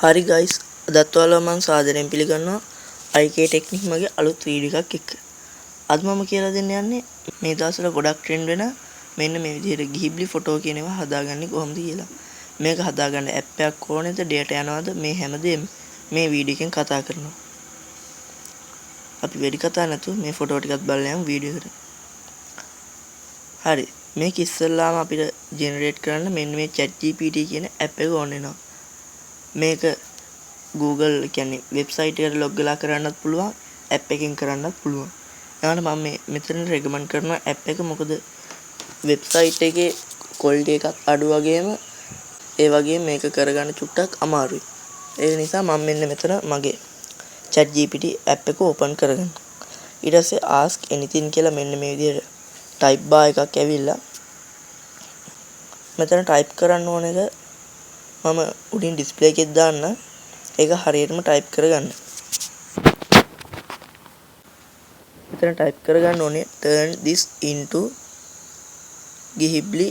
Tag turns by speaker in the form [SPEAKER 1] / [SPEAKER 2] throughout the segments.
[SPEAKER 1] හරි ගයිස් අදත් ඔයාලව මම සාදරයෙන් පිළිගන්නවා IK ටෙක්නික් මගේ අලුත් වීඩියෝ එකක් එක්ක. අද මම කියලා දෙන්න යන්නේ මේ දවස්වල ගොඩක් ට්‍රෙන්ඩ් වෙන මෙන්න මේ විදිහට ගිහිබ්ලි ෆොටෝ කියන ඒවා හදාගන්නේ කොහොමද කියලා. මේක හදාගන්න ඇප් එකක් ඕනේද, ඩේටා යනවාද, මේ හැමදේම මේ වීඩියෝ එකෙන් කතා කරනවා. අපි වැඩි කතා නැතුව මේ ෆොටෝ ටිකත් බලලා යමු වීඩියෝ එකට. හරි. මේක ඉස්සෙල්ලාම අපිට ජෙනරේට් කරන්න මෙන්න මේ ChatGPT කියන ඇප් එක ඕන වෙනවා. මේක Google කියන්නේ වෙබ්සයිට් එකට ලොග් වෙලා කරන්නත් පුළුවන් ඇප් එකකින් කරන්නත් පුළුවන්. ඊළඟට මම මෙතන රෙකමන්ඩ් කරනවා ඇප් එක මොකද වෙබ්සයිට් එකේ ක්වොලිටි එකක් අඩු වගේම ඒ වගේම මේක කරගන්න චුට්ටක් අමාරුයි. ඒ නිසා මම මෙන්න මෙතන මගේ ChatGPT ඇප් එක ඕපන් කරගන්න. ඊට පස්සේ ask anything කියලා මෙන්න මේ විදිහට type bar එකක් ඇවිල්ලා මෙතන type කරන්න ඕන එක මම උඩින් ඩිස්ප්ලේ එකෙත් දාන්න ඒක හරියටම ටයිප් කරගන්න. මෙතන ටයිප් කරගන්න ඕනේ turn this into Ghibli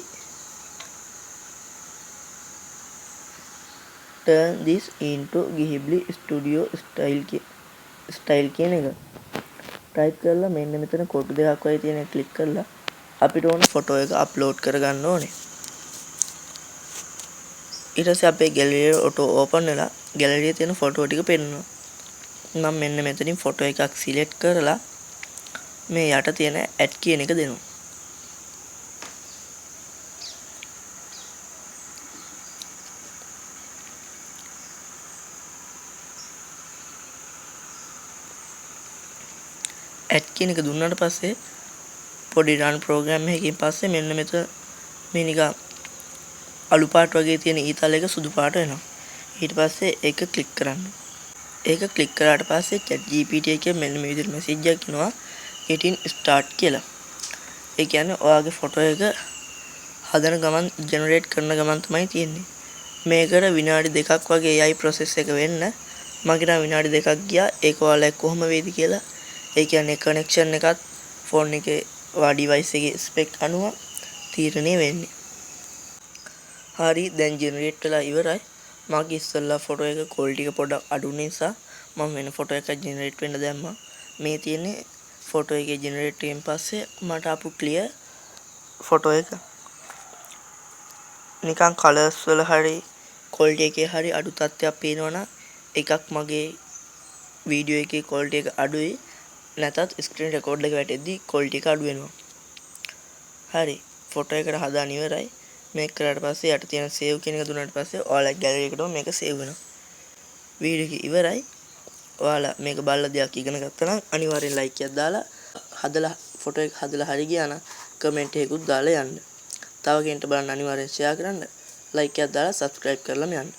[SPEAKER 1] studio style කියන එක. ටයිප් කරලා මෙන්න මෙතන කොටු දෙකක් වගේ තියෙන එක ක්ලික් කරලා අපිට ඕන ෆොටෝ එක අප්ලෝඩ් කරගන්න ඕනේ. ඊට පස්සේ අපේ ගැලරිය ඔටෝ ඕපන් වෙලා ගැලරියේ තියෙන ෆොටෝ ටික පෙන්වනවා. මම මෙන්න මෙතනින් ෆොටෝ එකක් සිලෙක්ට් කරලා මේ යට තියෙන ඇඩ් කියන එක දෙනවා. ඇඩ් කියන එක දුන්නාට පස්සේ පොඩි රන් ප්‍රෝග්‍රෑම් එකකින් පස්සේ මෙන්න මෙතන මේ නිකන් අලු පාට වගේ තියෙන ඊතල එක සුදු පාට වෙනවා. ඊට පස්සේ ඒක ක්ලික් කරන්න. ඒක ක්ලික් කරාට පස්සේ ChatGPT එකේ මෙන්න මේ විදිහට මෙසේජ් එකක් එනවා getting start කියලා. ඒ කියන්නේ ඔයාගේ ෆොටෝ එක හදන ගමන් ජෙනරේට් කරන ගමන් තමයි තියෙන්නේ. මේකට විනාඩි 2ක් වගේ AI process එක වෙන්න මගේ නම් විනාඩි 2ක් ගියා. ඒක ඔයාලා කොහොම වේද කියලා. ඒ කියන්නේ කනෙක්ෂන් එකත් ෆෝන් එකේ ඩිවයිස් එකේ ස්පෙක් අනුව තීරණය වෙන්නේ. හරි දැන් ජෙනරේට් වෙලා ඉවරයි. මගේ ඉස්සෙල්ලා ෆොටෝ එක ක්වොලිටි එක පොඩ්ඩක් අඩු නිසා මම වෙන ෆොටෝ එකක් ජෙනරේට් වෙන්න දැම්මා. මේ තියෙන්නේ ෆොටෝ එකේ ජෙනරේට් වීම පස්සේ මට ආපු ක්ලියර් ෆොටෝ එක. නිකන් කලර්ස් වල හරි ක්වොලිටි එකේ හරි අඩු තත්ත්වයක් පේනවනම් එකක් මගේ වීඩියෝ එකේ ක්වොලිටි එක අඩුයි. නැතත් ස්ක්‍රීන් රෙකෝඩ් එක වැටෙද්දී ක්වොලිටි එක අඩු වෙනවා. හරි ෆොටෝ එකට හදාන ඉවරයි. මේක කරාට පස්සේ යට තියෙන සේව් කියන එක දුන්නාට පස්සේ ඔයාලා ගැලරි එකටම මේක සේව් වෙනවා. වීඩියෝ එක ඉවරයි. ඔයාලා මේක බලලා දෙයක් ඉගෙන ගත්තා නම් අනිවාර්යෙන් ලයික් එකක් දාලා හදලා ෆොටෝ එක හදලා හරි ගියා නම් කමෙන්ට් එකකුත් දාලා යන්න. තව කෙනෙක්ට බලන්න අනිවාර්යෙන් ෂෙයා කරන්න. ලයික් එකක් දාලා සබ්ස්ක්‍රයිබ් කරලාම යන්න.